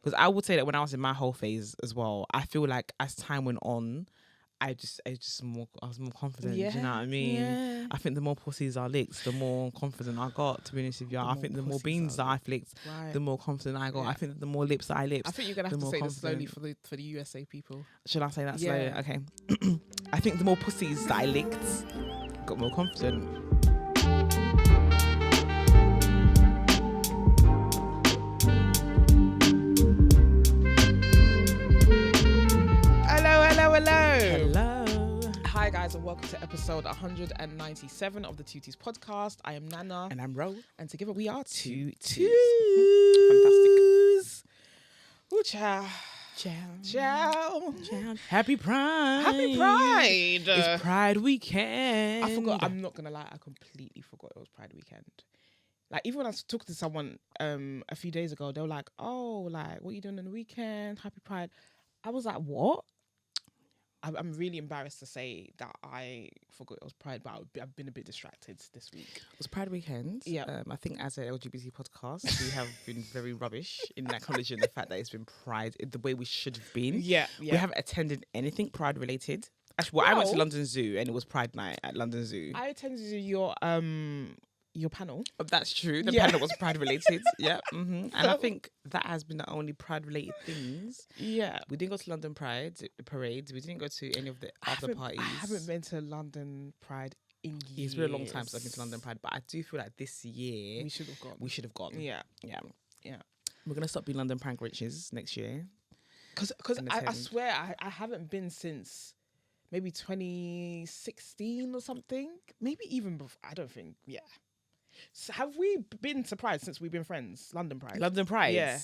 Because I would say that when I was in my whole phase as well, I feel like as time went on, I was more confident. Do you know what I mean? Yeah. I think the more pussies I licked, the more confident I got. To be honest with you, I think the more beans that I flicked, the more confident I got. I think the more lips that I lipped. I think you're gonna have to say this slowly for the USA people. Should I say that slowly? Okay. I think the more pussies that I licked, got more confident. Hello. Hi guys, and welcome to episode 197 of the Tuties podcast. I am Nana. And I'm Ro. And together we are Tuties. Fantastic. Ooh, ciao. Ciao. Happy Pride. Happy Pride. It's Pride weekend. I forgot, I'm not going to lie, I completely forgot it was Pride weekend. Like, even when I was talking to someone a few days ago, they were like, oh, like, what are you doing on the weekend? Happy Pride. I was like, what? I'm really embarrassed to say that I forgot it was Pride, but I've been a bit distracted this week. It was Pride weekend. Yeah. I think as an LGBT podcast, we have been very rubbish in acknowledging the fact that it's been Pride the way we should have been. Yeah. We haven't attended anything Pride related. Actually, I went to London Zoo and it was Pride night at London Zoo. I attended your panel. That's true. The panel was Pride related. Yeah. Mm-hmm. And I think that has been the only Pride related things. Yeah. We didn't go to London Pride parades. We didn't go to any of the other parties. I haven't been to London Pride in years. It's been a long time since I've been to London Pride, but I do feel like this year we should have gone. Yeah. We're gonna stop being London Pride Grinches next year. Because I swear I haven't been since maybe 2016 or something. Maybe even before. I don't think. Yeah. So have we been to Pride since we've been friends? London Pride. Yeah.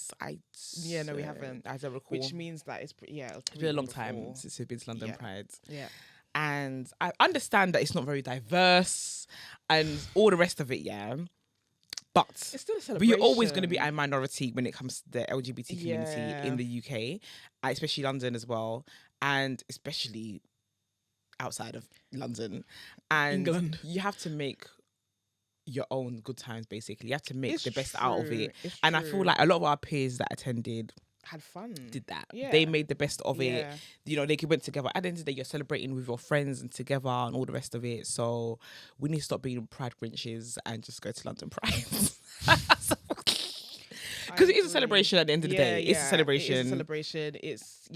No, we haven't. I don't recall. Which means that it's been a long time since we've been to London Pride. Yeah. And I understand that it's not very diverse and all the rest of it, yeah. But it's still a celebration. But you're always going to be a minority when it comes to the LGBT community in the UK, especially London as well, and especially outside of London. And England. You have to make your own good times, basically. You have to make the best true. out of it. It's and true. I feel like a lot of our peers that attended had fun, did that. Yeah. They made the best of it. You know, they went together. At the end of the day, you're celebrating with your friends and together and all the rest of it. So we need to stop being Pride Grinches and just go to London Pride. Because it is a celebration at the end of the day. It's a celebration. It is a celebration. It's,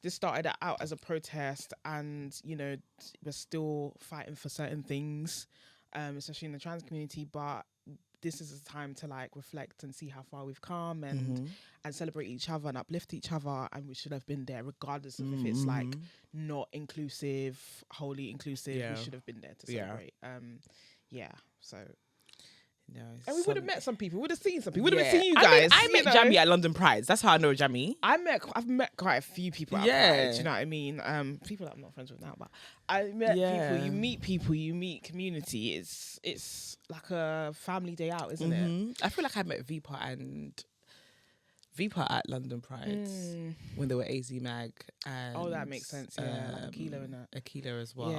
this started out as a protest and, we're still fighting for certain things, especially in the trans community, but this is a time to reflect and see how far we've come and celebrate each other and uplift each other, and we should have been there regardless of if it's not inclusive, wholly inclusive. We should have been there to celebrate. So no, and we would have met some people. We would have seen some people. We would have seen you guys. I met Jamie at London Pride. That's how I know Jamie. I've met quite a few people at Pride. Do you know what I mean? People that I'm not friends with now, but I met people. You meet people. You meet community. It's like a family day out, isn't it? I feel like I met Vipa at London Pride when they were AZ Mag. And, that makes sense. Yeah, like Aquila and that. Aquila as well.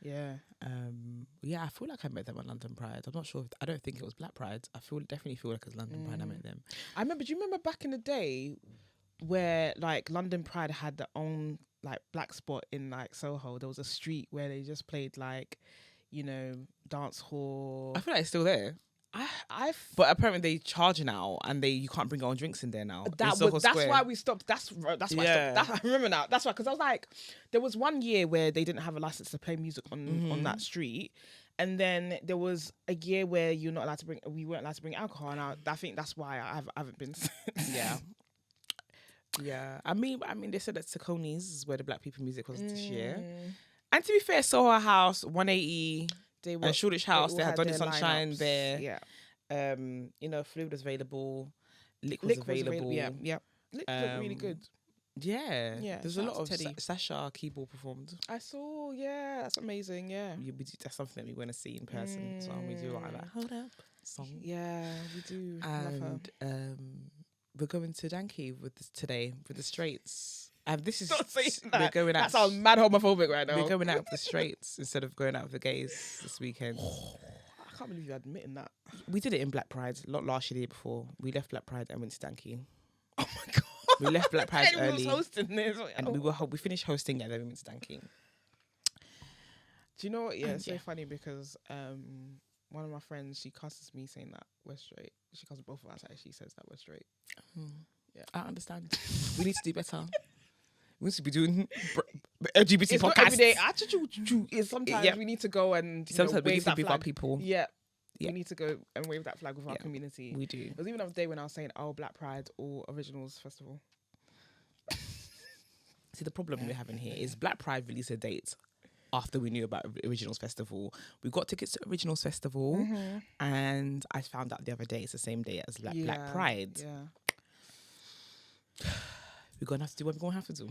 Yeah. I feel like I met them at London Pride. I'm not sure. I don't think it was Black Pride. Definitely feel like it was London Pride. I met them. Do you remember back in the day where London Pride had their own black spot in Soho? There was a street where they just played dance hall. I feel like it's still there. But apparently they charge now, and you can't bring your own drinks in there now. That's why we stopped. That's why I stopped. I remember now. That's why, because I was there was one year where they didn't have a license to play music on that street, and then there was a year where we weren't allowed to bring alcohol, and I think that's why I haven't been. Yeah. I mean, they said that Taconis is where the Black people music was this year, and to be fair, Soho House, 180. And Shoreditch House, they had Donny Sunshine there. Yeah. Fluid was available. Lick was available. Yeah. Lick looked really good. Yeah. There's a lot of Sasha keyboard performed. I saw, that's amazing, yeah. That's something that we want to see in person. So we do like that. Hold up song. Yeah, we do. And love her. We're going to Danky today with the Straights. This is we're going out. That sounds mad homophobic right now. We're going out with the straights instead of going out with the gays this weekend. I can't believe you're admitting that. We did it in Black Pride, not last year, the year before. We left Black Pride and went to Danky. Oh my god. We left Black Pride Anyone was early, hosting this. and we finished hosting and then we went to Danking. Do you know what? Yeah, it's so yeah. funny because one of my friends, she cusses me saying that we're straight. She cusses both of us. Actually, says that we're straight. Yeah, I understand. We need to do better. We need to be doing LGBT It's not podcasts. every day. It's sometimes we need to go and Sometimes we wave need to that be our flag. people. Yeah. Yeah. We need to go and wave that flag with our community. We do. There was even the other day when I was saying, "Oh, Black Pride or Originals Festival." See, the problem we're having here is Black Pride released a date after we knew about Originals Festival. We got tickets to Originals Festival, and I found out the other day it's the same day as Black Pride. Yeah. We're gonna have to do what we're gonna have to do.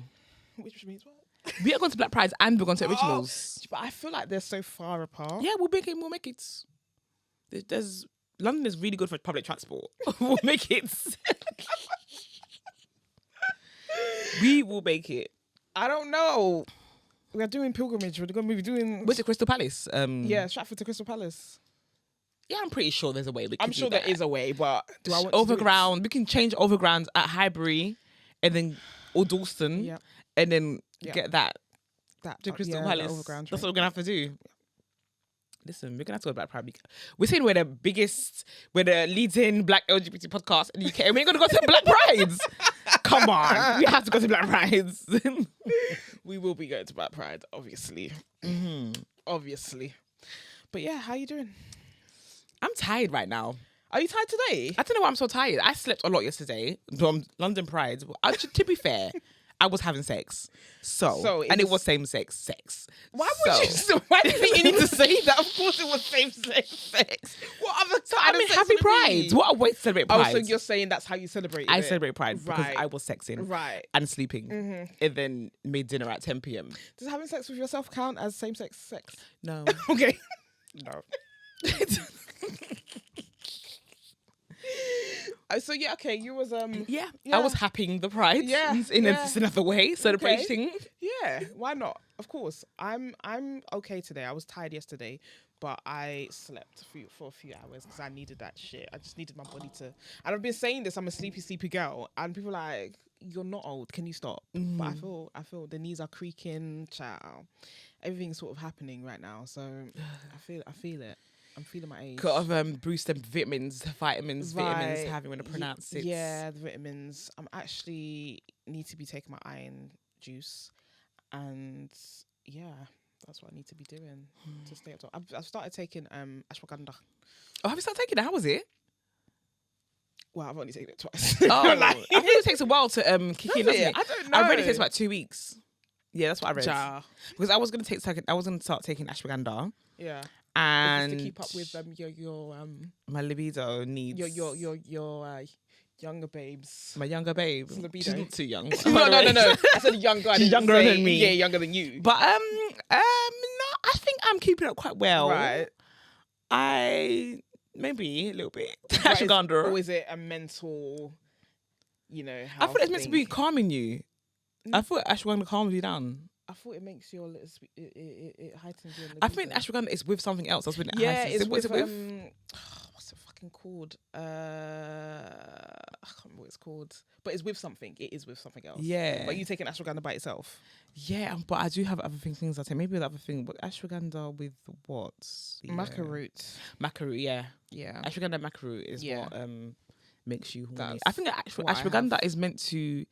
Which means what? We are going to Black Pride and we're going to Originals. But I feel like they're so far apart. Yeah, we'll make it. There's London is really good for public transport. We'll make it. We will make it. I don't know. We're doing pilgrimage. We're going to be doing. Where's the Crystal Palace? Yeah, Stratford to Crystal Palace. Yeah, I'm pretty sure there's a way. I'm sure there is a way, but do I want overground? We can change overground at Highbury, and then or Dalston, and then get that to Crystal Palace. That's what we're gonna have to do. Listen, we're gonna have to go to Black Pride. We're saying we're the leading Black LGBT podcast in the UK, and we ain't gonna go to Black Prides. Come on, we have to go to Black Prides. We will be going to Black Pride, obviously. Obviously. But yeah, how you doing? I'm tired right now. Are you tired today? I don't know why I'm so tired. I slept a lot yesterday. London Pride. To be fair, I was having sex. It was same sex. Why do you think you need to say that? Of course it was same sex. What other time? I mean, happy Pride. What a way to celebrate Pride. Oh, so you're saying that's how you celebrate I celebrate Pride because I was sexing and sleeping and then made dinner at 10 p.m. Does having sex with yourself count as same sex? No. Okay. No. So yeah, okay, you was I was happying the Pride in another way, celebrating. Okay. Yeah, why not? Of course, I'm okay today. I was tired yesterday, but I slept for a few hours because I needed that shit. I just needed my body to. And I've been saying this. I'm a sleepy girl, and people are like, "You're not old. Can you stop?" But I feel the knees are creaking. Ciao. Everything's sort of happening right now, so I feel it. I'm feeling my age. Got Bruce them vitamins, having when I pronounce it. Yeah, the vitamins. I'm actually need to be taking my iron juice, and yeah, that's what I need to be doing to stay up top. I've started taking ashwagandha. Oh, have you started taking it? How was it? Well, I've only taken it twice. Oh, I think it takes a while to kick in, doesn't it? I don't know. I read it takes about 2 weeks. Yeah, that's what I read. Ja. Because I was gonna start taking ashwagandha. Yeah. And just to keep up with your my libido needs your younger babes. My younger babe. Libido. She's not too young. No. I said younger. She's younger than me. Yeah, younger than you. But no, I think I'm keeping up quite well. Right. Maybe a little bit. Ashwagandha. Or is it a mental? I thought it's meant to be calming you. I thought ashwagandha calms you down. I thought it makes your it heightens your libido. I think ashwagandha is with something else. That's when it it's what's it with? What's it fucking called? I can't remember what it's called. But it's with something. It is with something else. Yeah. But you take an ashwagandha by itself. Yeah, but I do have other things I take. Maybe the other thing, but ashwagandha with what? Maca root. Maca root, yeah. Yeah. Ashwagandha maca root is what makes you horny. That's I think ashwagandha is meant to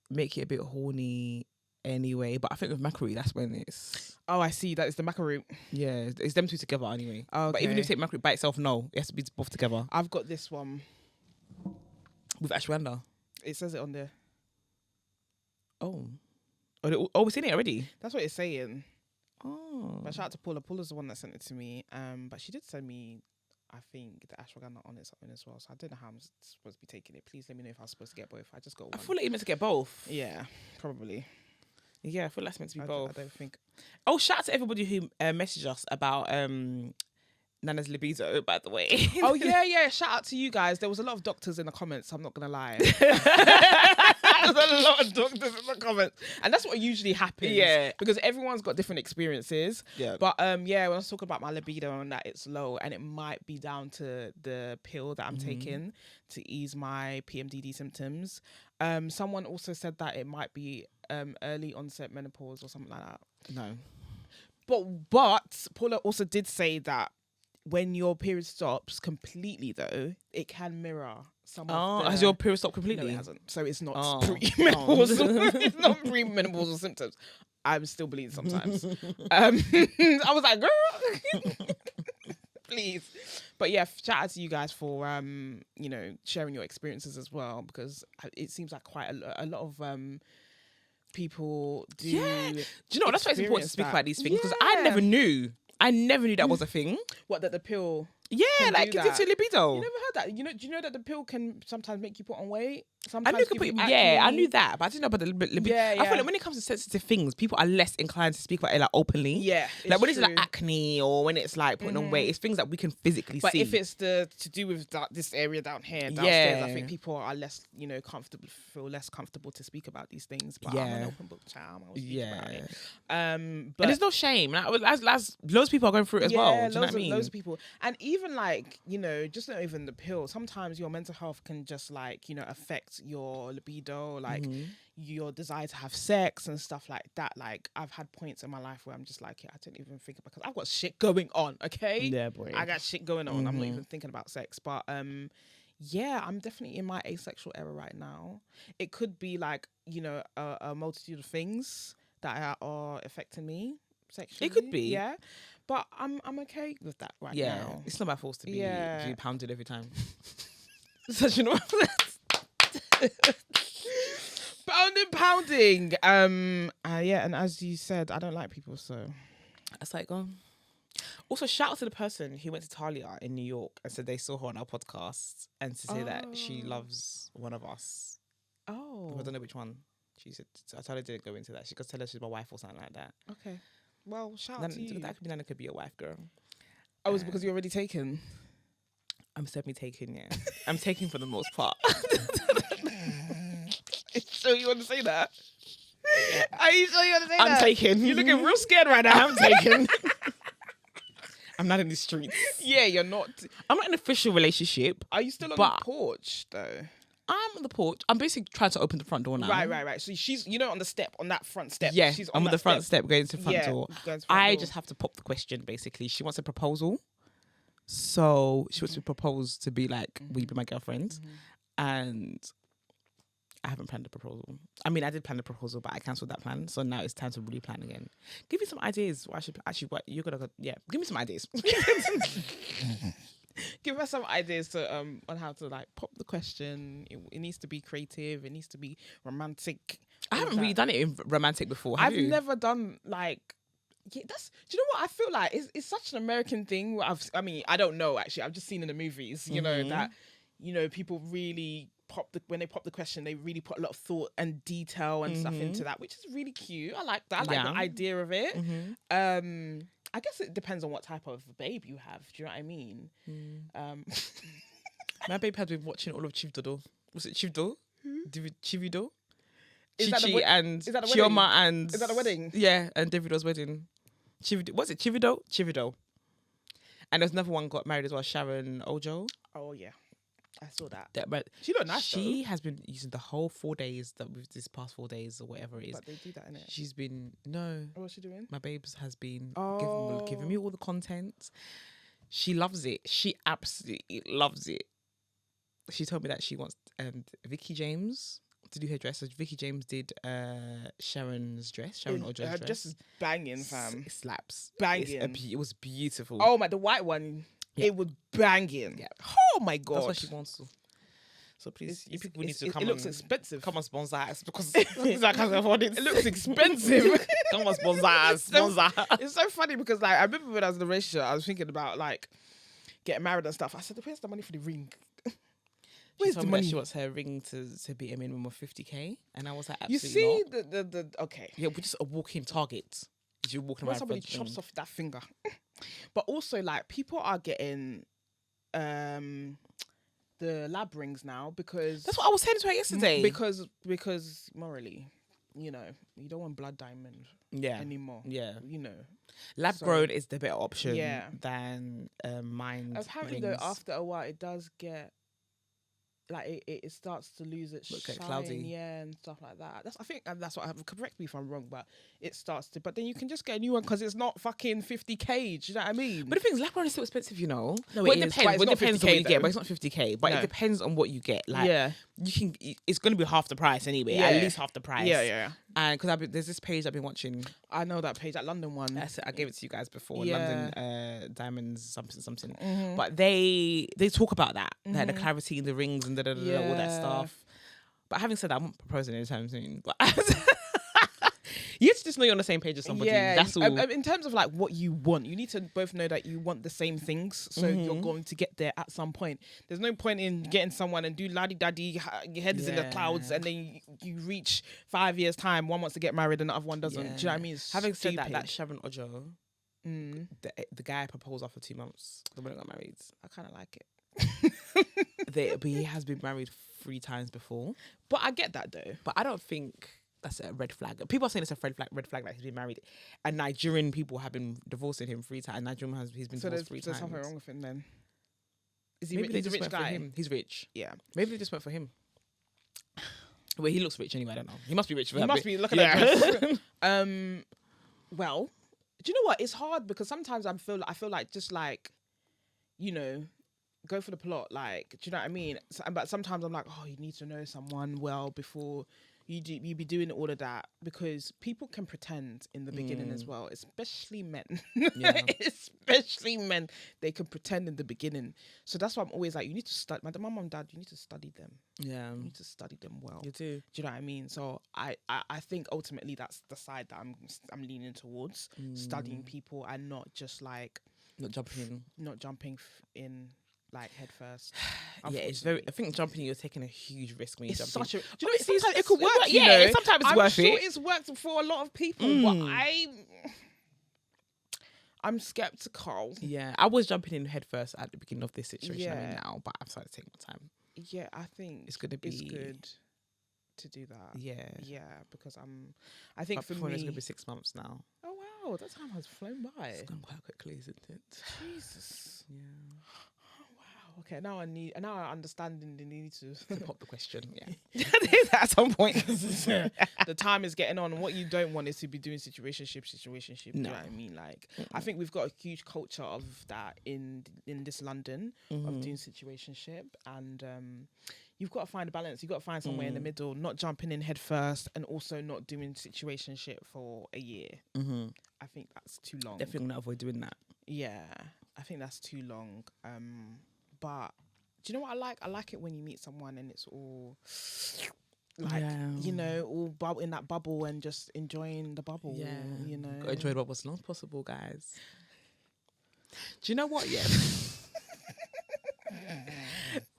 make it a bit horny anyway, but I think with maca root, that's when it's... Oh, I see. That is the maca root. Yeah, it's them two together anyway. Okay. But even if you take maca root by itself, no. It has to be both together. I've got this one. With ashwagandha? It says it on there. Oh, we've seen it already? That's what it's saying. Oh. But shout out to Paula. Paula's the one that sent it to me. But she did send me, I think, the ashwagandha on it something as well. So I don't know how I'm supposed to be taking it. Please let me know if I was supposed to get both. I just got one. I feel like you're meant to get both. Yeah, probably. Yeah, I feel like it's meant to be both. I don't think. Oh, shout out to everybody who messaged us about Nana's libido, by the way. Oh, yeah. Shout out to you guys. There was a lot of doctors in the comments, I'm not going to lie. There's a lot of doctors in the comments, and that's what usually happens. Yeah, because everyone's got different experiences. Yeah, but when I was talking about my libido and that it's low, and it might be down to the pill that I'm taking to ease my PMDD symptoms. Someone also said that it might be early onset menopause or something like that. No, but Paula also did say that when your period stops completely, though, it can mirror some of the... has your period stopped completely? No, it hasn't. So it's not premenopausal. It's not premenopausal symptoms. I'm still bleeding sometimes. I was like, girl, please. But yeah, shout out to you guys for sharing your experiences as well, because it seems like quite a lot of people do. Yeah. Do you know what? That's why it's important to speak about these things, because I never knew that was a thing. What, that the pill? Yeah, like it's your libido. You never heard that? Do you know that the pill can sometimes make you put on weight? Sometimes I knew that, but I didn't know about the libido. Yeah. I feel like when it comes to sensitive things, people are less inclined to speak about it like openly. Yeah, like when it's like acne or when it's like putting on weight, it's things that we can physically see. But if it's to do with this area down here, downstairs, I think people are less, feel less comfortable to speak about these things. But I'm an open book child. I will speak about it. But there's no shame. Like, loads of people are going through it as well. Do you know what I mean? Loads of people, and even just not even the pill. Sometimes your mental health can just affect your libido, your desire to have sex and stuff like that. Like, I've had points in my life where I'm just like, I don't even think about, because I've got shit going on. Okay, yeah, boy, I got shit going on. I'm not even thinking about sex, but I'm definitely in my asexual era right now. It could be like a multitude of things that are affecting me sexually. It could be, yeah. But I'm okay with that now. Yeah, it's not my fault to be pounded every time. Such an pounding. And as you said, I don't like people, so it's like, Also, shout out to the person who went to Talia in New York and said they saw her on our podcast, and to say that she loves one of us. Oh, I don't know which one. She said, Talia didn't go into that. She could tell her she's my wife or something like that. Okay. Well, shout out to you. That could be Nana, could be your wife, girl. Oh, it's because you're already taken. I'm semi-taken, yeah. I'm taken for the most part. So you want to say that? Yeah. Are you sure you want to say that? I'm taken. You're looking real scared right now. I'm taken. I'm not in the streets. Yeah, you're not. I'm not in an official relationship. Are you still on the porch, though? I'm on the porch. I'm basically trying to open the front door now. Right. So she's, on the step, on that front step. Yeah, she's I'm on the front step going to the front door. I just have to pop the question, basically. She wants a proposal. So she wants to propose to be like, will you be my girlfriend? And I haven't planned the proposal. I mean, I did plan the proposal, but I cancelled that plan. So now it's time to really plan again. Give me some ideas. What you're gonna go? Yeah, give me some ideas. Give us some ideas to on how to pop the question. It needs to be creative. It needs to be romantic. I haven't really done it in romantic before. I've never done do you know what I feel like? It's such an American thing. I don't know actually. I've just seen in the movies, that people really when they pop the question, they really put a lot of thought and detail and stuff into that, which is really cute. I like that. I like the idea of it. I guess it depends on what type of babe you have. Do you know what I mean? My babe has been watching all of Chivdodo. Was it Chivdo? Chivido? Is that the Chioma and... Is that a wedding? Yeah, and Davido's wedding. Was it Chivido? Chivido. And there's another one got married as well, Sharon Ojo. Oh, yeah. I saw that. But she looked nice. She has been using the whole 4 days this past 4 days or whatever it is. But they do that, innit? She's been what's she doing? My babes has been giving me all the content. She loves it. She absolutely loves it. She told me that she wants Vicky James to do her dress. So Vicky James did Sharon's dress. Sharon Ojo's dress. Her dress is banging, fam. It slaps. Banging. It was beautiful. Oh my, the white one. Yeah. It was banging. Yeah. Oh my god. That's what she wants to. So please, you people need to come. It looks expensive. Come on, sponsor us because I can't afford it. It looks expensive. Come on, sponsor us. It's so funny because I remember when I was in the relationship, I was thinking about getting married and stuff. I said, "Where's the money for the ring?" Where's the money? She wants her ring to be a minimum of 50k, and I was like, absolutely you see not. the okay. Yeah, we're just a walking target. You're walking around. Somebody chops off that finger. But also, people are getting the lab rings now because that's what I was saying to her yesterday. Because morally, you know, you don't want blood diamond anymore. Yeah, you know, lab grown is the better option than mind. Apparently, rings. though, after a while, it does get. Like it starts to lose its shine, cloudy. And stuff like that. I think that's what I have. Correct me if I'm wrong, but it starts to. But then you can just get a new one because it's not fucking 50K. Do you know what I mean? But the thing is, lab grown is so expensive, you know. No, it depends. Well, it depends on what you get, but it's not 50K. But it depends on what you get. Like, you can. It's going to be half the price anyway. At least half the price. Yeah. And because there's this page I've been watching. I know that page, that London one. I gave it to you guys before. London Diamonds something. Mm-hmm. But they talk about that, like the clarity in the rings and all that stuff. But having said that, I'm not proposing anytime soon. But you have to just know you're on the same page as somebody. That's all. In terms of like what you want, you need to both know that you want the same things. So you're going to get there at some point. There's no point in getting someone and do laddie-daddy, your head is in the clouds, and then you reach 5 years' time, one wants to get married and the other one doesn't. Do you know what I mean? Having said that Sharon Ojo, the guy proposed after 2 months. The one that got married. I kind of like it. But he has been married 3 times before. But I get that though. But I don't think that's a red flag. People are saying it's a red flag that he's been married. And Nigerian people have been divorcing him 3 times. He's been divorced 3 times. So there's something wrong with him then. He's a rich guy. He's rich. Yeah. Maybe they just went for him. Well, he looks rich anyway. I don't know. He must be rich. He must be looking at this. Well, do you know what? It's hard because sometimes I feel like just like, you know, go for the plot. Like, do you know what I mean? But sometimes I'm like, oh, you need to know someone well before you be doing all of that, because people can pretend in the beginning as well, especially men. Especially men, they can pretend in the beginning. So that's why I'm always like, you need to study. My mum and dad, you need to study them. Yeah, you need to study them well. You do. Do you know what I mean? So I think ultimately that's the side that I'm leaning towards, studying people and not just like not jumping in. Like head first. Yeah, it's very. I think jumping, you're taking a huge risk when you jump. Do you know, sometimes it could work. Sometimes it's worth it. I'm sure it's worked for a lot of people, but I'm skeptical. Yeah, I was jumping in head first at the beginning of this situation I'm in now, but I've started taking my time. Yeah, I think it's good to do that. Yeah, because I think for me, it's gonna be 6 months now. Oh wow, that time has flown by. It's gone quite quickly, isn't it? Jesus. Yeah. Okay, now I understand the need to pop the question. Yeah, at some point, the time is getting on. And what you don't want is to be doing situationship. No. Do you know what I mean? Like, I think we've got a huge culture of that in this London of doing situationship, and you've got to find a balance. You've got to find somewhere in the middle, not jumping in head first, and also not doing situationship for a year. I think that's too long. Definitely not avoid doing that. Yeah, I think that's too long. But do you know what I like? I like it when you meet someone and it's all like, you know, all in that bubble and just enjoying the bubble. Yeah, you know, gotta enjoy the bubble as long as possible, guys. Do you know what? Yeah.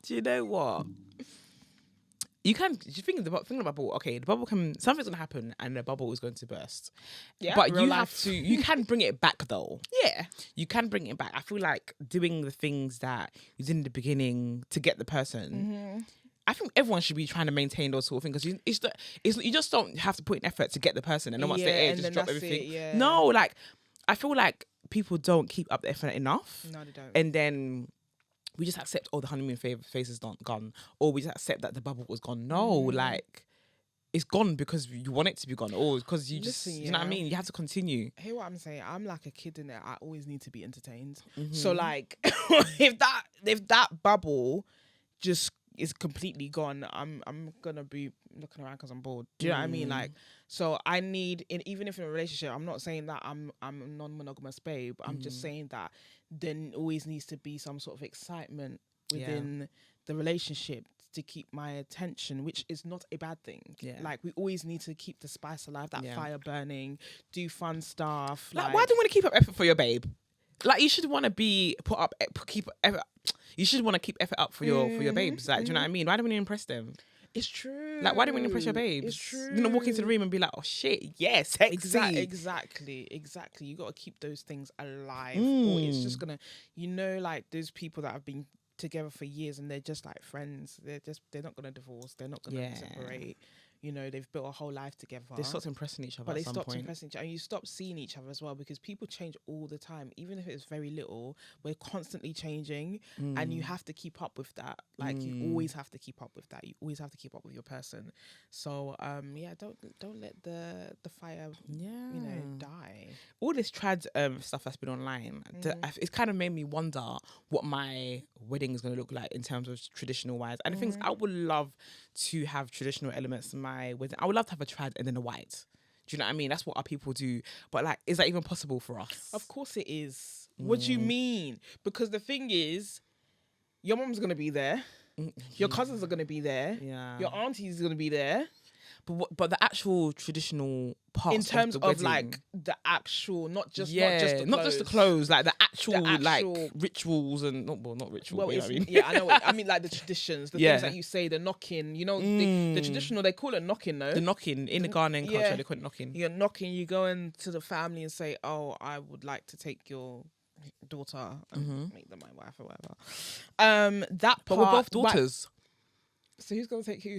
Do you know what? You can. Think of the bubble. Okay, the bubble can. Something's gonna happen, and the bubble is going to burst. Yeah, but you have to. You can bring it back, though. Yeah, you can bring it back. I feel like doing the things that you did in the beginning to get the person. I think everyone should be trying to maintain those sort of things, because you just don't have to put in effort to get the person, and then once they're here, just drop everything. No, like I feel like people don't keep up the effort enough. No, they don't. And then we just accept, the honeymoon phase is gone, or we just accept that the bubble was gone. No, like it's gone because you want it to be gone, or because you just, you know what I mean? You have to continue. Hear what I'm saying? I'm like a kid in there. I always need to be entertained. So like, if that bubble just is completely gone, I'm gonna be looking around because I'm bored. Do you know what I mean? Like, so I need, even if in a relationship, I'm not saying that I'm a non-monogamous babe. I'm just saying that there always needs to be some sort of excitement within the relationship to keep my attention, which is not a bad thing. Yeah. Like, we always need to keep the spice alive, that fire burning, do fun stuff. Like, why do you want to keep up effort for your babe? Like, you should want to keep effort. You should want to keep effort up for your babes. Like, do you know what I mean? Why do we need to impress them? It's true. Like, why do we need to impress your babes? It's true. You're gonna walk into the room and be like, oh shit, yes, sexy. Exactly. You got to keep those things alive, or it's just gonna, like those people that have been together for years and they're just like friends. They're not gonna divorce. They're not gonna separate. You know, they've built a whole life together. They stopped impressing each other. But at some stopped point. impressing each other, and you stop seeing each other as well, because people change all the time. Even if it's very little, we're constantly changing, and you have to keep up with that. Like you always have to keep up with that. You always have to keep up with your person. So don't let the fire die. All this trad stuff that's been online, it's kind of made me wonder what my wedding is going to look like in terms of traditional wise. And the things, I would love to have traditional elements in my wedding. I would love to have a trad and then a white. Do you know what I mean? That's what our people do. But like, is that even possible for us? Of course it is. What do you mean? Because the thing is, your mom's going to be there. Your cousins are going to be there. Yeah. Your auntie's going to be there. But the actual traditional parts in terms of, the like the actual, not just the clothes, like the actual like rituals and not rituals. Well, you know what I mean? Yeah, I know. I mean, like the traditions, the things that you say, the knocking. You know, the traditional. They call it knocking, though. The knocking in the Ghanaian culture, they call it knocking. You're knocking. You go into the family and say, "Oh, I would like to take your daughter and make them my wife or whatever." That part. But we're both daughters. So who's gonna take who?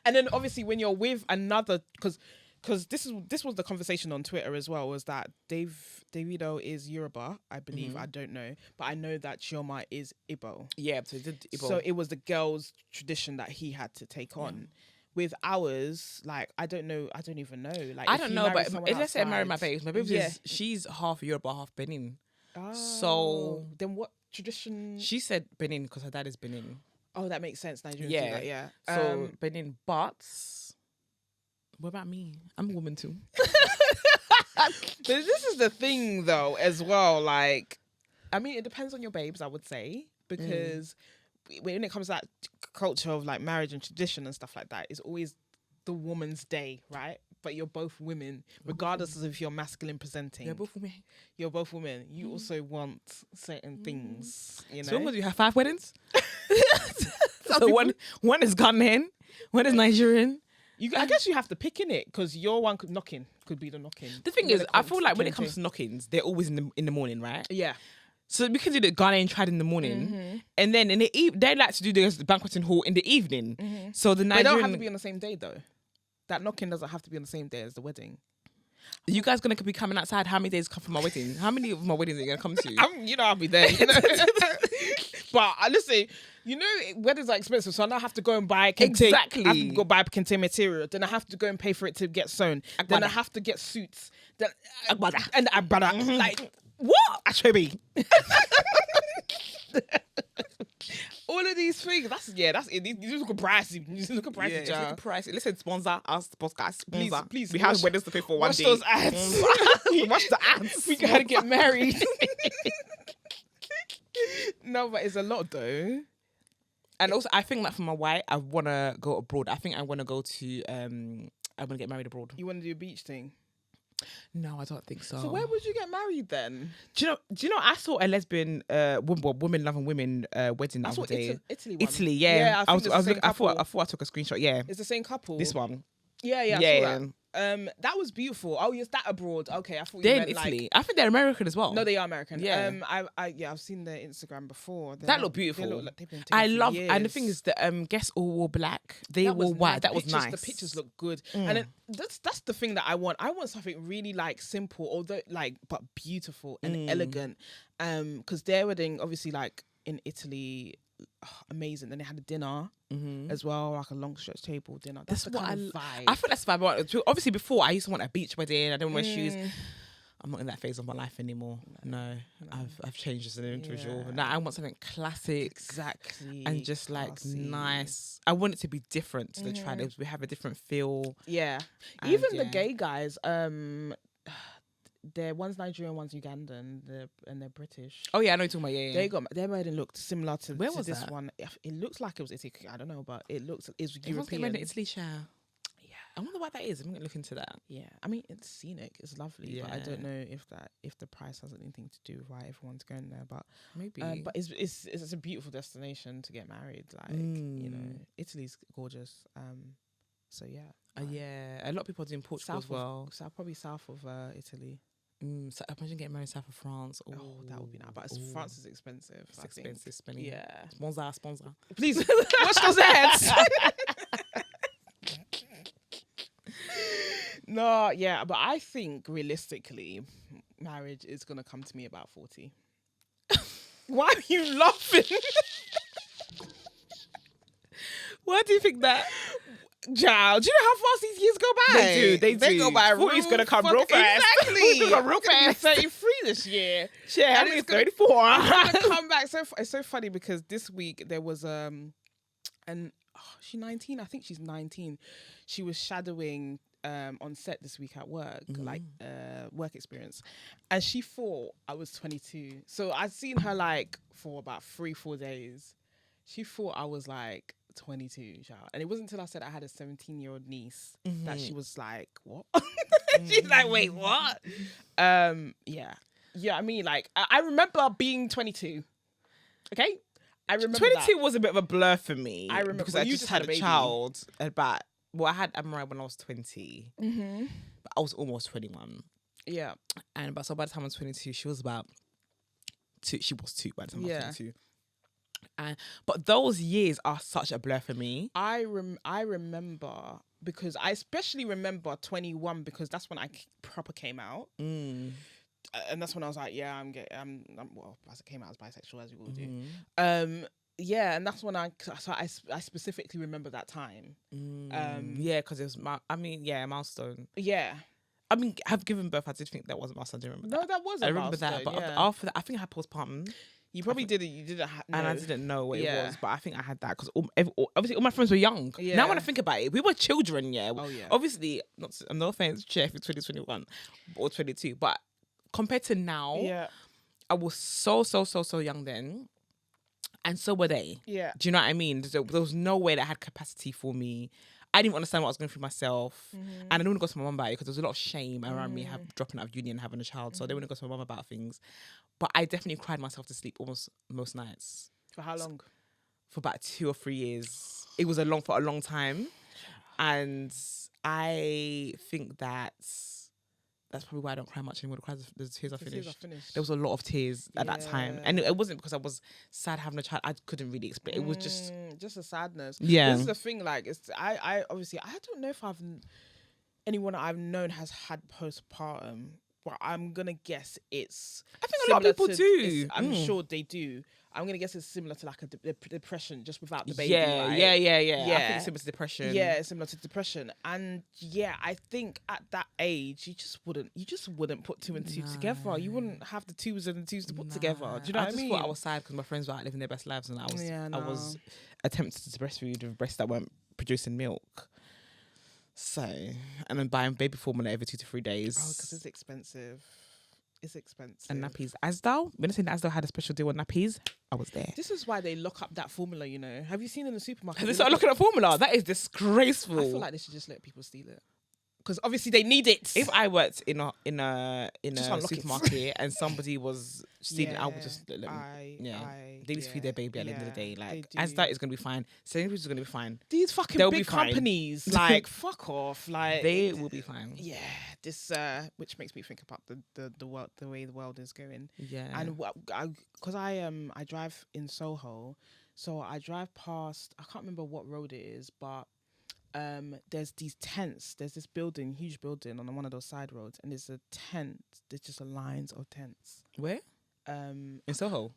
And then obviously when you're with another, because this was the conversation on Twitter as well, was that Davido is Yoruba, I believe. I don't know, but I know that Chioma is Igbo. Yeah, so he did Igbo. So it was the girls' tradition that he had to take on. With ours, like I don't even know. Like I don't know, but let's say I marry my babe. My babe is, she's half Yoruba, half Benin. Oh, so then what tradition? She said Benin because her dad is Benin. Oh, that makes sense. Nigerians do that, yeah. So Benin, but what about me? I'm a woman too. This is the thing, though, as well. Like, I mean, it depends on your babes, I would say, because when it comes to that culture of like marriage and tradition and stuff like that, it's always the woman's day, right? But you're both women, regardless of if you're masculine presenting. You're both women. You're both women. You also want certain things, you know. So what do you have? 5 weddings? So one is Ghanaian, one is Nigerian. I guess you have to pick in it, because your one could be the knocking. The thing is, I feel like when it comes to knockings, they're always in the morning, right? Yeah. So we can do the Ghanaian trad in the morning, and then in the they like to do the banqueting hall in the evening. So the Nigerian, they don't have to be on the same day though. That knocking doesn't have to be on the same day as the wedding. Are you guys gonna be coming outside? How many days come for my wedding? How many of my weddings are you gonna come to? I'll be there. You know? But listen, you know, weddings are expensive, so I now have to go and buy exactly. I have to go buy contain material. Then I have to go and pay for it to get sewn. Agbada. Then I have to get suits. Then Agbada. And agbada. Like what? Achobi. All of these things. That's it. These look pricey. These look pricey. Yeah, look pricey. Listen, sponsor us, podcast. Please. We have weddings to pay for one day. Watch those ads. Watch the ads. We gotta get married. No, but it's a lot though. And also, I think that for my wife, I want to go abroad. I think I want to go to, I want to get married abroad. You want to do a beach thing? No, I don't think so. So where would you get married then? Do you know? I saw a lesbian, women loving women wedding the other day. Italy, yeah. I thought I took a screenshot. Yeah, it's the same couple. This one. Yeah. I saw that. That was beautiful. Oh, yes, that abroad. Okay, I thought they're you meant in Italy. Like, I think they're American as well. No, they are American. Yeah. I've seen their Instagram before. That looked beautiful. They've been I love, years. and the thing is that guests all wore black. They wore white. That was nice. The pictures look good, and then that's the thing that I want. I want something really like simple, although like but beautiful and elegant. Because their wedding, obviously, like in Italy. Oh, amazing. Then they had a dinner as well, like a long stretch table dinner. That's the kind of vibe. I feel that's the vibe I want. Obviously, before I used to want a beach wedding. I didn't wear shoes. I'm not in that phase of my life anymore. No. I've changed as an individual. Yeah. Now I want something classic, exactly, and just like nice. I want it to be different to the trad. We have a different feel. Yeah, even the gay guys. One's Nigerian, one's Ugandan, and they're British. Oh yeah, I know you're talking about. Yeah. They got their wedding looked similar to where was this that? One. It looks like it was Italy. I don't know, but it's European. Must be made in Italy, share. Yeah, I wonder what that is. I'm gonna look into that. Yeah, I mean it's scenic, it's lovely, but I don't know if the price has anything to do with why everyone's going there. But maybe. But it's a beautiful destination to get married. Like you know, Italy's gorgeous. So yeah. Yeah, a lot of people are doing Portugal as well. Probably south of Italy. So imagine getting married south of France. Oh, that would be nice. But France is expensive. It's expensive spending. Yeah. Sponsor. Please watch those heads. No, yeah, but I think realistically, marriage is gonna come to me about 40. Why are you laughing? Why do you think that? Child, do you know how fast these years go by? They go by. 40's gonna come real fast. Exactly. Real fast. 33 this year. Yeah, and it's 34. I'm gonna come back. It's so funny because this week there was she's 19. I think she's 19. She was shadowing on set this week at work, like work experience, and she thought I was 22. So I'd seen her like for about 3-4 days. She thought I was like 22, child. And it wasn't until I said I had a 17-year-old niece that she was like, what? She's like, wait, what? Yeah. I mean, like, I remember being 22. Okay? I remember 22 was a bit of a blur for me. I remember because I just had a child about. Well, I had Amara when I was 20, but I was almost 21. Yeah, so by the time I was 22, she was about 2. She was 2 by the time I was 22. But those years are such a blur for me. I remember because I especially remember 21 because that's when I proper came out. And that's when I was like, yeah, well, as it came out as bisexual, as we all do. Yeah, and that's when I specifically remember that time. Yeah, because it was a milestone. Yeah. I mean, I've given birth. I did think that was a milestone. I do remember that was a milestone. I remember that, but after that, I think I had postpartum. You probably didn't. You didn't know. And I didn't know what it was, but I think I had that because obviously all my friends were young. Yeah. Now when I think about it, we were children, yeah. Oh, yeah. Obviously, no offense, Chef, it's 2021 or 22, but compared to now, I was so young then. And so were they. Yeah. Do you know what I mean? There was no way that had capacity for me. I didn't understand what I was going through myself. And I didn't want to go to my mum about it because there was a lot of shame around me dropping out of uni and having a child. So I didn't want to go to my mum about things. But I definitely cried myself to sleep almost most nights. For how long? For about 2 or 3 years. It was for a long time. And I think that's probably why I don't cry much anymore. The tears are finished. There was a lot of tears at that time. And it wasn't because I was sad having a child. I couldn't really explain. It was just a sadness. Yeah. This is the thing, like, I obviously, I don't know if anyone I've known has had postpartum, but I'm going to guess it's I think a lot of people do. I'm sure they do. I'm going to guess it's similar to like a depression, just without the baby. Yeah, right? yeah. I think it's similar to depression. Yeah, it's similar to depression. And yeah, I think at that age, you just wouldn't put 2 and 2 together. You wouldn't have the 2s and the 2s to put together. Do you know what I mean? I thought I was sad because my friends were out living their best lives and I was attempting to breastfeed with breasts that weren't producing milk. So, and then buying baby formula every 2 to 3 days. Oh, because it's expensive. It's expensive. And nappies. Asdal, when I say Asdal had a special deal on nappies, I was there. This is why they lock up that formula, you know. Have you seen in the supermarket? Have they started looking at formula? That is disgraceful. I feel like they should just let people steal it. Because obviously they need it. If I worked in a supermarket and somebody was stealing, I would just let them. They need to feed their baby at the end of the day. Like, Asda is going to be fine. Sainsbury's is going to be fine. These fucking big companies, like, fuck off. Like, they will be fine. Yeah, this which makes me think about the world, the way the world is going. Yeah, and because I drive in Soho, so I drive past. I can't remember what road it is, but. There's these tents. There's this huge building on one of those side roads, and there's a tent. There's just lines of tents. Where? In Soho.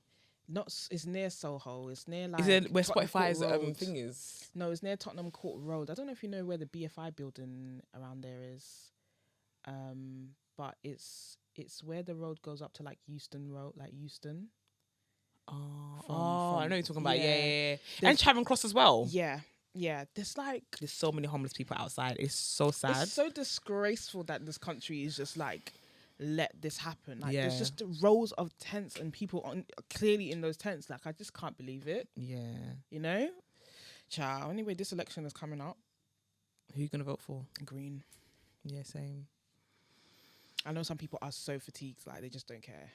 It's near Soho. It's near like. Is it where Spotify's thing is? No, it's near Tottenham Court Road. I don't know if you know where the BFI building around there is, but it's where the road goes up to like Euston Road, like Euston. I know what you're talking about. Yeah. And Charing Cross as well. Yeah. Yeah, there's so many homeless people outside. It's so sad. It's so disgraceful that this country is just like let this happen. Like there's just rows of tents and people clearly in those tents. Like I just can't believe it. Yeah, you know. Ciao. Anyway, this election is coming up. Who are you gonna vote for? Green. Yeah, same. I know some people are so fatigued, like they just don't care.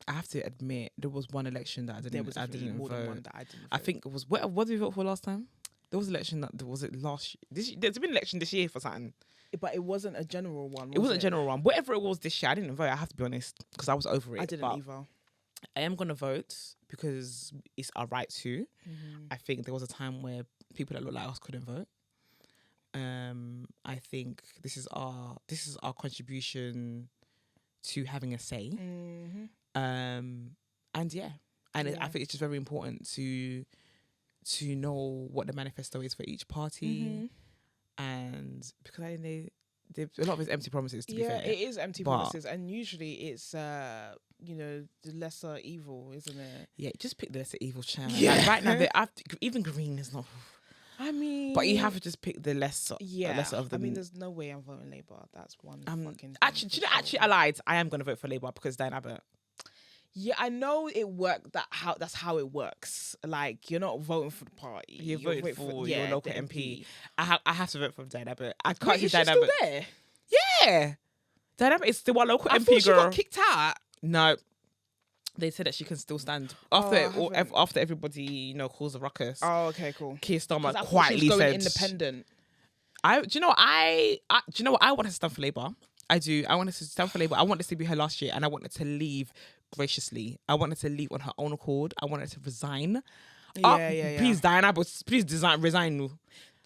I have to admit, there was one election that I didn't vote. More than one that I didn't vote. I think it was what did we vote for last time? There was election was it last year? There's been an election this year for something. But it wasn't a general one. It wasn't a general one. Whatever it was this year, I didn't vote. I have to be honest, because I was over it. I didn't either. I am gonna vote because it's our right to. I think there was a time where people that look like us couldn't vote. I think this is our contribution to having a say. And yeah, I think it's just very important to know what the manifesto is for each party, and because I think a lot of it's empty promises. To be fair, it is empty promises, and usually it's the lesser evil, isn't it? Yeah, just pick the lesser evil channel. Yeah, like right now even green is not. I mean, but you have to just pick the lesser. Yeah, the lesser of them. I mean, there's no way I'm voting Labour. That's one fucking. Actually, I lied. I am gonna vote for Labour because Diane Abbott. Yeah, I know it worked. That's how it works. Like, you're not voting for the party. You're voting for your local MP. I have to vote for Diane Abbott. I can't Wait, see is Diane she Abbott. Still there? Yeah, Diane Abbott is still our local I MP. thought she girl. got kicked out. No, they said that she can still stand after everybody calls a ruckus. Oh, okay, cool. Keir Starmer quietly said independent. Do you know what I want her to stand for Labour. I do. I want her to stand for Labour. I want this to be her last year, and I want her to leave graciously. I want her to leave on her own accord. I want her to resign. Yeah. Please, Diana, but please resign. Do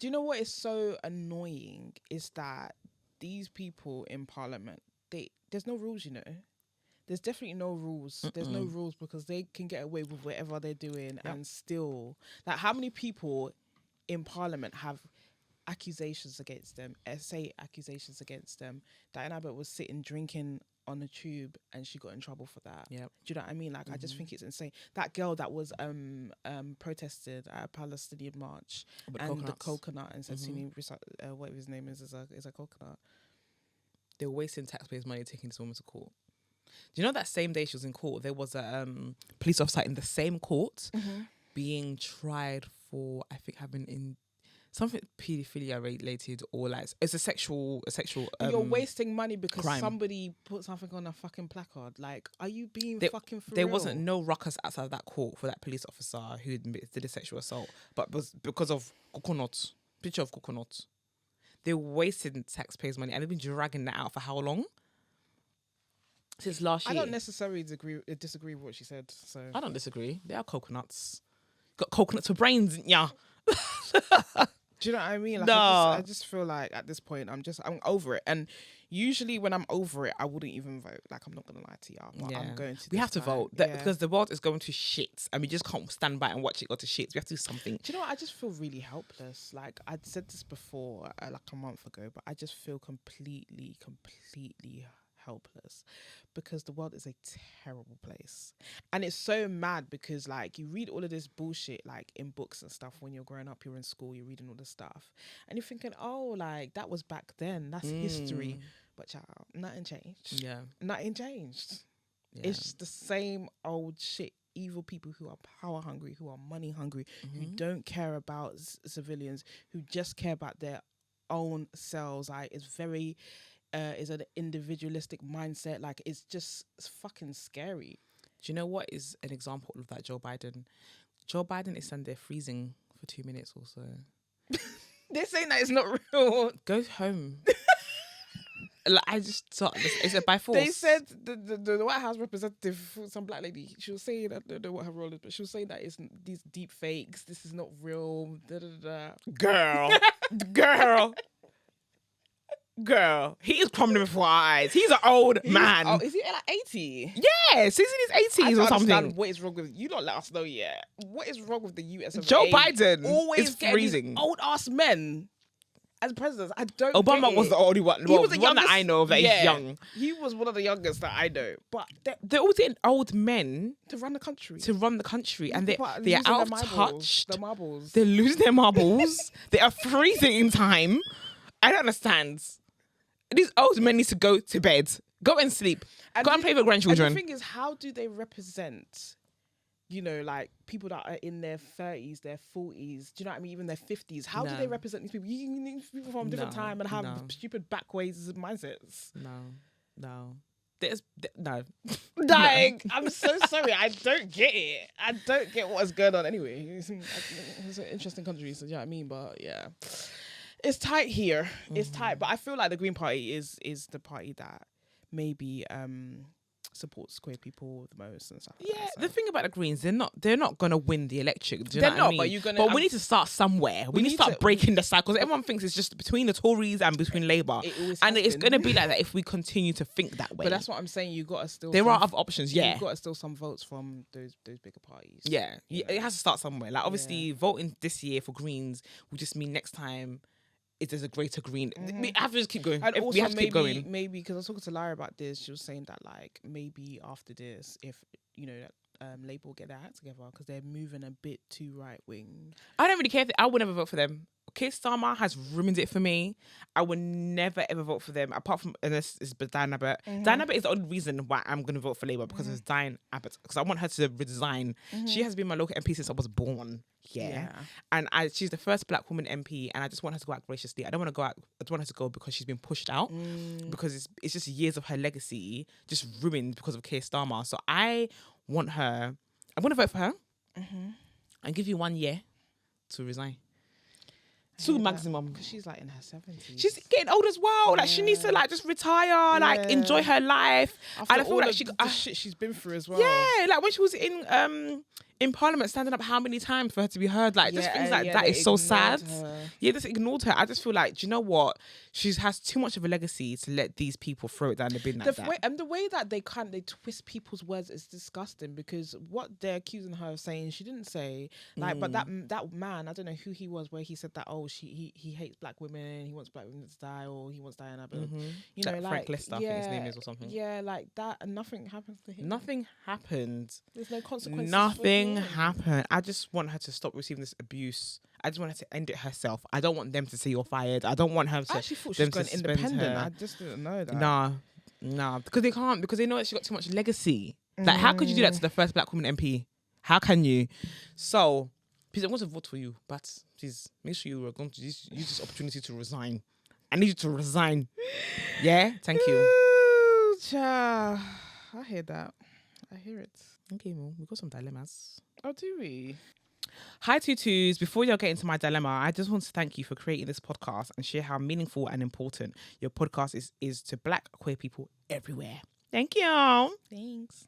you know what is so annoying is that these people in Parliament, there's no rules, There's definitely no rules. There's no rules because they can get away with whatever they're doing and still... Like, how many people in Parliament have accusations against them, accusations against them? Diane Abbott was sitting drinking on the tube and she got in trouble for that. Yeah. Do you know what I mean? Like, I just think it's insane. That girl that was protested at a Palestinian march the coconut and said whatever his name is a coconut. They were wasting taxpayers' money taking this woman to court. Do you know that same day she was in court, there was a police officer in the same court being tried for, I think, having in something paedophilia related, or like it's a sexual. You're wasting money because crime. Somebody put something on a fucking placard. Like, are you being fucking for There real? wasn't no ruckus outside of that court for that police officer who did a sexual assault, but was because of coconut. Picture of coconut. They're wasting taxpayers' money, and they've been dragging that out for how long? Since last year. I don't necessarily disagree with what she said. So I don't disagree. They are coconuts. Got coconuts for brains, yeah. Do you know what I mean? Like, no. I just feel like at this point I'm over it. And usually when I'm over it, I wouldn't even vote. Like, I'm not gonna lie to y'all, but I'm going to. We have to vote because the world is going to shit, and we just can't stand by and watch it go to shit. We have to do something. Do you know what? I just feel really helpless. Like, I'd said this before, like a month ago, but I just feel completely helpless because the world is a terrible place. And it's so mad because, like, you read all of this bullshit, like, in books and stuff. When you're growing up, you're in school, you're reading all this stuff, and you're thinking, oh, like, that was back then, that's history. But child, nothing changed. Nothing changed. It's the same old shit. Evil people who are power hungry, who are money hungry, who don't care about civilians, who just care about their own selves. Like, it's very is an individualistic mindset. Like, it's fucking scary. Do you know what is an example of that? Joe Biden is standing there freezing for 2 minutes or so. They're saying that it's not real. Go home. Like, I just thought, is it by force? They said the White House representative, some black lady, she was saying, I don't know what her role is, but she was saying that it's these deep fakes, this is not real. Girl, he is prominent before our eyes. He's an old man. Oh, is he like 80? Yes, he's in his 80s or something. What is wrong with you? Don't let us know yet. What is wrong with the US? Joe Biden always is freezing. Old ass men as presidents. I don't. Obama was the only one. He was the one that I know of that is young. He was one of the youngest that I know. But they're always getting old men to run the country. And they are out of touch. The marbles. They're losing their marbles. They are freezing in time. I don't understand. These old men need to go to bed. Go and sleep. Go and play with grandchildren. And the thing is, how do they represent, like, people that are in their 30s, their 40s, do you know what I mean? Even their 50s. How do they represent these people? You need people from a different time and have stupid backways and mindsets. No. No. Like, I'm so sorry. I don't get it. I don't get what's going on anyway. It's an interesting country, so you know what I mean? But yeah, it's tight here. It's tight. But I feel like the Green Party is the party that maybe supports queer people the most and stuff. Yeah, like that, so. The thing about the Greens, they're not gonna win the election. Do you They're know not, what I mean? but we need to start somewhere. We need to start breaking the cycles. Everyone thinks it's just between the Tories and between Labour, and it's gonna be like that if we continue to think that way. But that's what I'm saying. You got to still. There are other options. Yeah, you've got to steal some votes from those bigger parties. Yeah, it has to start somewhere. Like obviously, voting this year for Greens will just mean next time. If there's a greater Green, we have to just keep going. And also we have to keep going. Maybe because I was talking to Lara about this, she was saying that like maybe after this, if Labour will get their act together because they're moving a bit too right wing. I don't really care. I would never vote for them. Keir Starmer has ruined it for me. I would never ever vote for them apart from unless it's Diane Abbott. Diane Abbott is the only reason why I'm going to vote for Labour because it's Diane Abbott because I want her to resign. She has been my local MP since I was born. Yeah. And she's the first black woman MP, and I just want her to go out graciously. I don't want to go out. I don't want her to go because she's been pushed out because it's just years of her legacy just ruined because of Keir Starmer. So I want her. I want to vote for her and give you 1 year to resign. 2 maximum. Because she's like in her 70s. She's getting old as well. Like she needs to like just retire, like enjoy her life. After and I feel like the shit she's been through as well. Yeah, like when she was in Parliament standing up how many times for her to be heard, like just things like that is so sad. Yeah, just ignored her. I just feel like, do you know what? She has too much of a legacy to let these people throw it down the bin like that. And the way that they twist people's words is disgusting because what they're accusing her of saying, she didn't say. Like, but that man, I don't know who he was, where he said that, he hates black women, he wants black women to die, or he wants Diana. But you know, like Frank Lister, I think his name is or something. Yeah, like that, and nothing happens to him. Nothing happened. There's no consequences. Nothing happened. I just want her to stop receiving this abuse. I just want her to end it herself. I don't want them to say you're fired. I don't want her to. I actually thought she was going independent. I just didn't know that. Nah, because they can't, because they know that she got too much legacy. Like, how could you do that to the first black woman MP? How can you? So, please, I'm going to vote for you, but please make sure you are going to use this opportunity to resign. I need you to resign. Yeah, thank you. Ooh, I hear that. I hear it. Okay, well, we've got some dilemmas. Oh, do we? Hi, tutus. Before you get into my dilemma, I just want to thank you for creating this podcast and share how meaningful and important your podcast is to black queer people everywhere. Thank you. Thanks.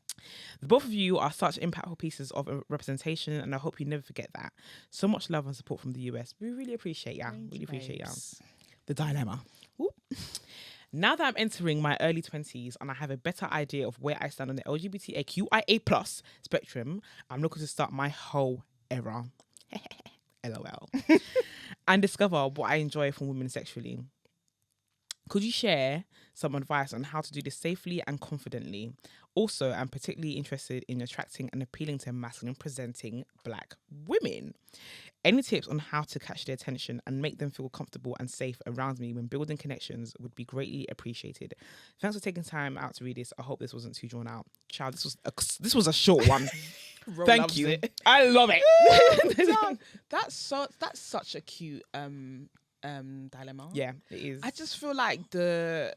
The both of you are such impactful pieces of representation, and I hope you never forget that. So much love and support from the US. We really appreciate ya. Appreciate ya. The dilemma. Whoop. Now that I'm entering my early 20s and I have a better idea of where I stand on the LGBTQIA+ spectrum, I'm looking to start my whole era. LOL. And discover what I enjoy from women sexually. Could you share some advice on how to do this safely and confidently? Also, I'm particularly interested in attracting and appealing to masculine presenting black women. Any tips on how to catch their attention and make them feel comfortable and safe around me when building connections would be greatly appreciated. Thanks for taking time out to read this. I hope this wasn't too drawn out. Child, this was a short one. Thank you. I love it. That's such a cute dilemma. Yeah, it is. I just feel like just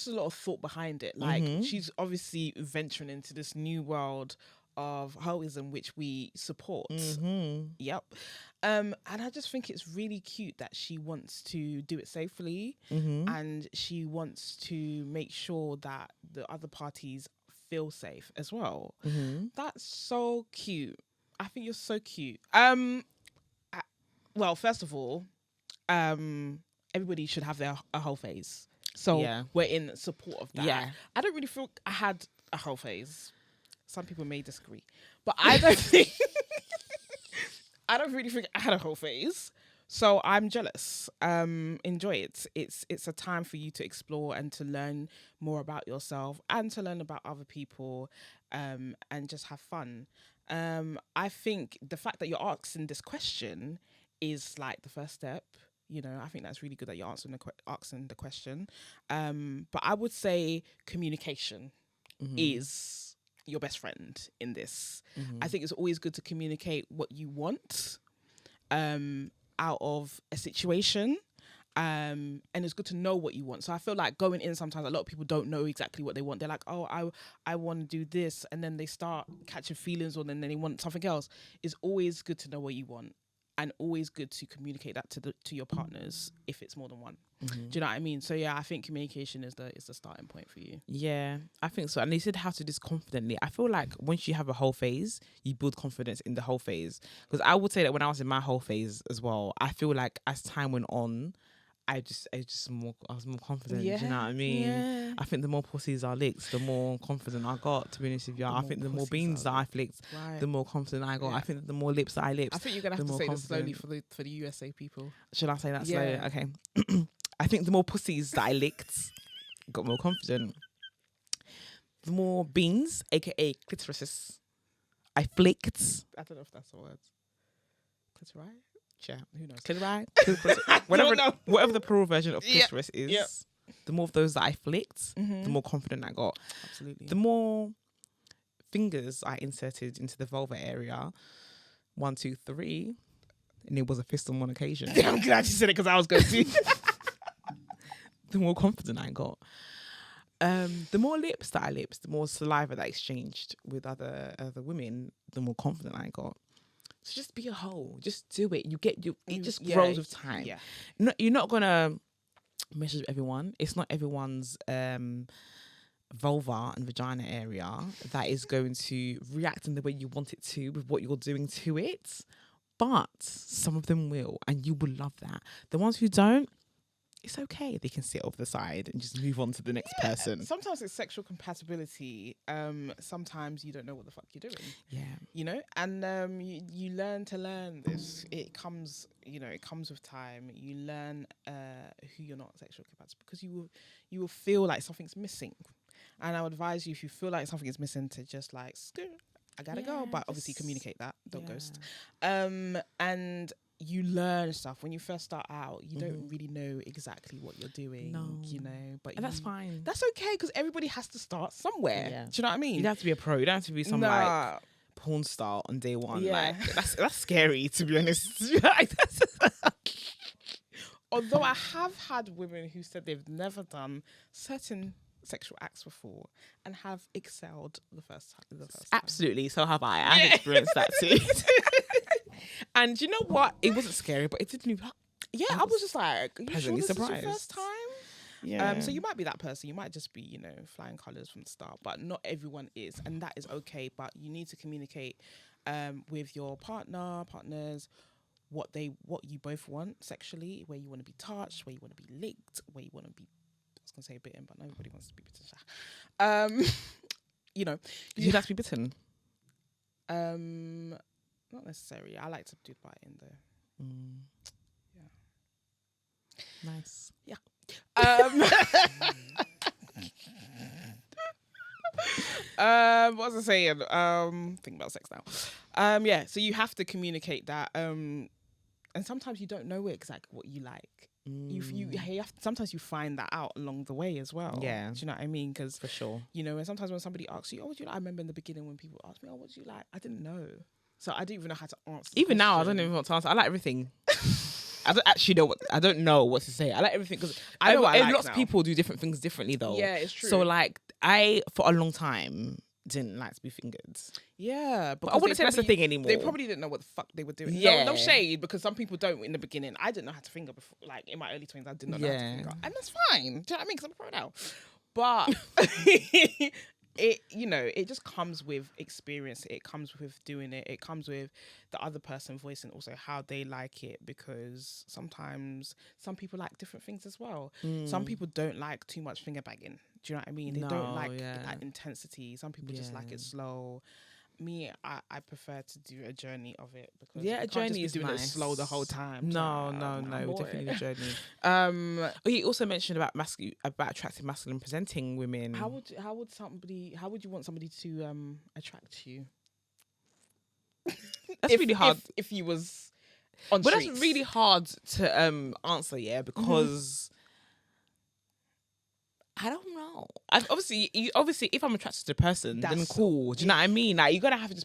a lot of thought behind it. Like she's obviously venturing into this new world of holism which we support. Yep. And I just think it's really cute that she wants to do it safely and she wants to make sure that the other parties feel safe as well. That's so cute. I think you're so cute. Well, first of all, everybody should have a whole phase. So we're in support of that. Yeah. I don't really feel I had a whole phase. Some people may disagree, but I don't think I don't really think I had a whole phase. So I'm jealous. Enjoy it. It's a time for you to explore and to learn more about yourself and to learn about other people, and just have fun. I think the fact that you're asking this question is like the first step. You know, I think that's really good that you're asking the question. But I would say communication is your best friend in this. I think it's always good to communicate what you want out of a situation And it's good to know what you want. So I feel like going in, sometimes a lot of people don't know exactly what they want. They're like, oh, I want to do this, and then they start catching feelings, or then they want something else. It's always good to know what you want, and always good to communicate that to your partners if it's more than one. Do you know what I mean? So yeah, I think communication is the starting point for you. Yeah, I think so. And they said how to do this confidently. I feel like once you have a whole phase, you build confidence in the whole phase. Because I would say that when I was in my whole phase as well, I feel like as time went on, I was more confident. Yeah, do you know what I mean? Yeah. I think the more pussies I licked, the more confident I got. To be honest with you, I think the more beans that I flicked, the more confident I got. Yeah. I think that the more lips that I lipped, I think you're gonna have to say this slowly for the USA people. Should I say that slowly? Okay. I think the more pussies that I licked, got more confident. The more beans, aka clitorises, I flicked. I don't know if that's the word. Clitori? Yeah, who knows? Clitori? Whatever the plural version of clitoris is, the more of those that I flicked, the more confident I got. Absolutely. The more fingers I inserted into the vulva area, 1, 2, 3, and it was a fist on one occasion. I'm glad you said it because I was going to. The more confident I got. The more lips that I lipped, the more saliva that I exchanged with other women, the more confident I got. So just be a hoe. Just do it. It just grows with time. Yeah. You're not gonna measure with everyone. It's not everyone's vulva and vagina area that is going to react in the way you want it to with what you're doing to it. But some of them will, and you will love that. The ones who don't, it's okay. They can sit off the side and just move on to the next person. Sometimes it's sexual compatibility. Sometimes you don't know what the fuck you're doing. Yeah. You know? And you learn to learn this. It comes with time. You learn who you're not sexually compatible, because you will feel like something's missing. And I would advise you, if you feel like something is missing, to just like, I gotta go. But obviously communicate that. Don't ghost. And you learn stuff when you first start out. You don't really know exactly what you're doing, but that's fine. That's okay, because everybody has to start somewhere. Yeah. Do you know what I mean? You don't have to be a pro. You don't have to be some like porn star on day one. Yeah. Like that's scary, to be honest. Although I have had women who said they've never done certain sexual acts before and have excelled the first time. Absolutely, so have I. I've experienced that too. And you know what? It wasn't scary, but it didn't. Yeah, I was just like, are you sure this surprised. is your first time? Yeah. So you might be that person. You might just be, flying colours from the start, but not everyone is, and that is okay. But you need to communicate with your partners, what you both want sexually, where you want to be touched, where you want to be licked, where you want to be. I was gonna say bitten, but nobody wants to be bitten. You like to be bitten. Not necessarily. I like to do biting though. Yeah. Nice. Yeah. What was I saying? Thinking about sex now. Yeah. So you have to communicate that. And sometimes you don't know exactly what you like. Sometimes you find that out along the way as well. Yeah. Do you know what I mean? Because for sure. And sometimes when somebody asks you, "Oh, what do you like?" I remember in the beginning when people asked me, "Oh, what do you like?" I didn't know. So I didn't even know how to answer. Even now, I don't even want to answer. I like everything. I don't actually know I don't know what to say. I like everything because I know lots of people do different things differently though. Yeah, it's true. So like I, for a long time, didn't like to be fingered. Yeah, but I wouldn't say that's the thing anymore. They probably didn't know what the fuck they were doing. Yeah. No shade, because some people don't in the beginning. I didn't know how to finger before. Like in my early 20s, I did not know how to finger. And that's fine. Do you know what I mean? Because I'm a pro now. But it just comes with experience. It comes with doing it. It comes with the other person voicing also how they like it, because sometimes some people like different things as well. Some people don't like too much finger bagging. Do you know what I mean? They don't like that intensity. Some people just like it slow. Me, I prefer to do a journey of it, because a journey is doing nice. It slow the whole time. No, definitely a journey. He also mentioned about attractive masculine presenting women. How would you want somebody to attract you? That's really hard. If you was on but streets. That's really hard to answer, because I don't know. Obviously, if I'm attracted to the person, then cool. Do you know what I mean? Like, you have to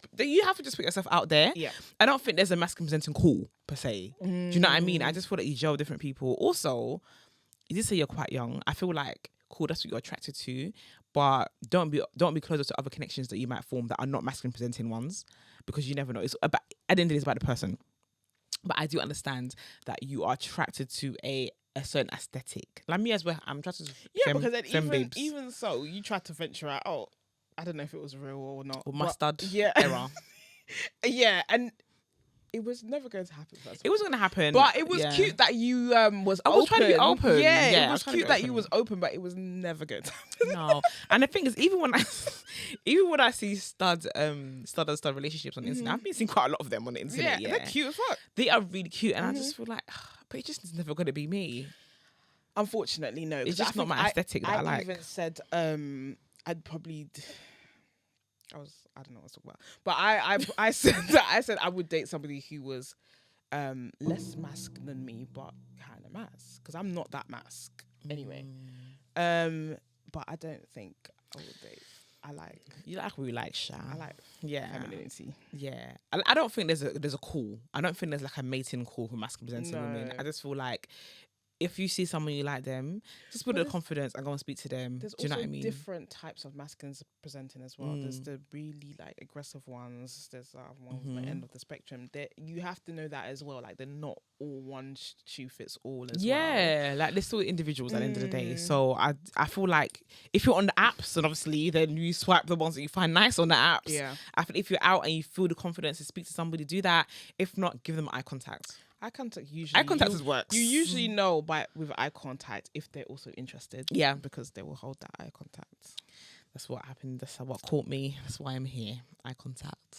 just put yourself out there. Yeah. I don't think there's a masculine presenting call per se. Do you know what I mean? I just feel like you gel with different people. Also, you did say you're quite young. I feel like cool. That's what you're attracted to, but don't be closer to other connections that you might form that are not masculine presenting ones, because you never know. It's about, at the end of the day, it's about the person. But I do understand that you are attracted to a certain aesthetic. Like me as well, I'm attracted to because then even so, you try to venture out. Oh, I don't know if it was real or not. Or mustard. Yeah. Era. Yeah, and it was never going to happen. It wasn't going to happen. But it was cute that you was open. I was trying to be open. Yeah, it was cute that you was open, but it was never going to happen. No. And the thing is, even when I see stud relationships on the internet, I've been seeing quite a lot of them on the internet. Yeah, they're cute as fuck. They are really cute, and I just feel like, but it just is never going to be me. Unfortunately, no. It's just not my aesthetic that I like. I even said I'd probably. I don't know what to talk about, but I said I would date somebody who was less masc than me, but kind of masc, because I'm not that masc anyway. But I don't think I would date. You like what you like, Sha. I like femininity. Yeah, I don't think there's a call. I don't think there's like a mating call for masculine presenting women. I just feel like, if you see someone you like them, just build the confidence and go and speak to them. There's Do you know what I mean? Different types of masculines presenting as well. There's the really like aggressive ones. There's ones on the end of the spectrum. You have to know that as well. Like, they're not all one shoe fits all as well. Yeah, like they're still individuals at the end of the day. So I feel like if you're on the apps, and obviously then you swipe the ones that you find nice on the apps. Yeah. I feel if you're out and you feel the confidence to speak to somebody, do that. If not, give them eye contact. Eye contact works. You usually know with eye contact if they're also interested. Yeah, because they will hold that eye contact. That's what happened. That's what caught me. That's why I'm here. Eye contact.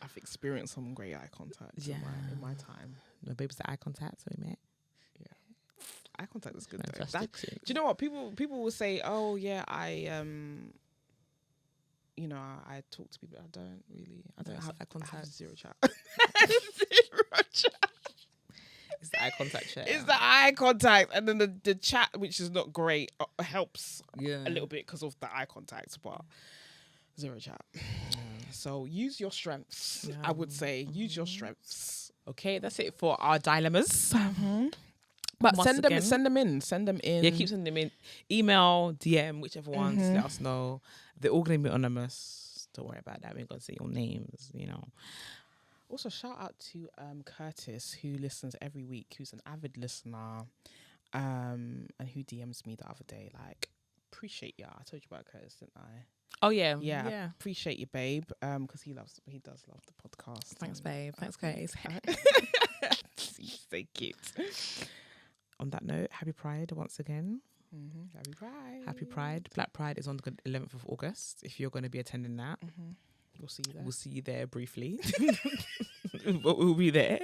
I've experienced some great eye contact in my time. No, babes, the eye contact. So we met. Yeah, eye contact is good though. Do you know what people will say? Oh yeah, I talk to people. I don't have eye contact. I have zero chat. It's the eye contact chat. It's the eye contact, and then the chat, which is not great, helps a little bit because of the eye contact, but zero chat. So use your strengths. I would say use your strengths. Okay, that's it for our dilemmas. But send them in. Yeah, keep sending them in. Email, DM, whichever ones. Let us know. They're all going to be anonymous. Don't worry about that. We ain't going to say your names, Also, shout out to Curtis, who listens every week, who's an avid listener, and who DMs me the other day. Like, appreciate you. I told you about Curtis, didn't I? Oh yeah, yeah. Appreciate you, babe. Because he does love the podcast. Thanks, babe. Thanks, Curtis. So cute. On that note, happy Pride once again. Happy Pride. Black Pride is on the 11th of August. If you're going to be attending that, we'll see you there. We'll see you there briefly. We'll be there.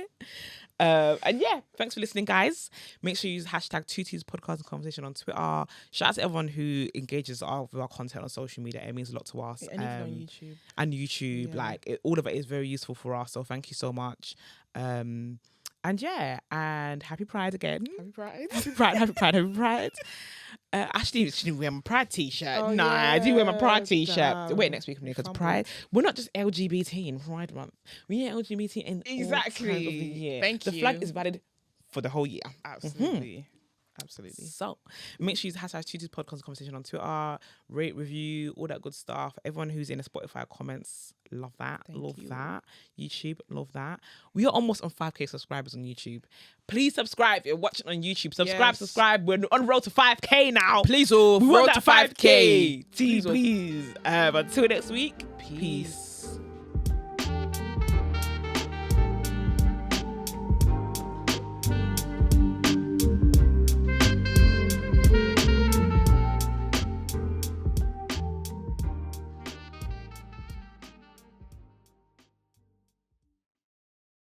And yeah, thanks for listening, guys. Make sure you use hashtag #2Ts podcast and conversation on Twitter. Shout out to everyone who engages with our content on social media. It means a lot to us. And even on YouTube. And YouTube, all of it is very useful for us. So thank you so much. And happy Pride again. Happy Pride. Happy Pride. Actually, she didn't wear my Pride t-shirt. I do wear my Pride t-shirt. Wait next week because Pride. We're not just LGBT in Pride Month. We are LGBT in all times of the year. Thank you. The flag is valid for the whole year. Absolutely. Absolutely. So make sure you use hashtag #2Ts podcast and conversation on Twitter, rate, review, all that good stuff. Everyone who's in the Spotify comments, love that. Love that. YouTube, love that. We are almost on 5k subscribers on YouTube. Please subscribe if you're watching on YouTube. Subscribe. We're on road to 5k now. Please, we want that 5k. Please. Until next week, peace.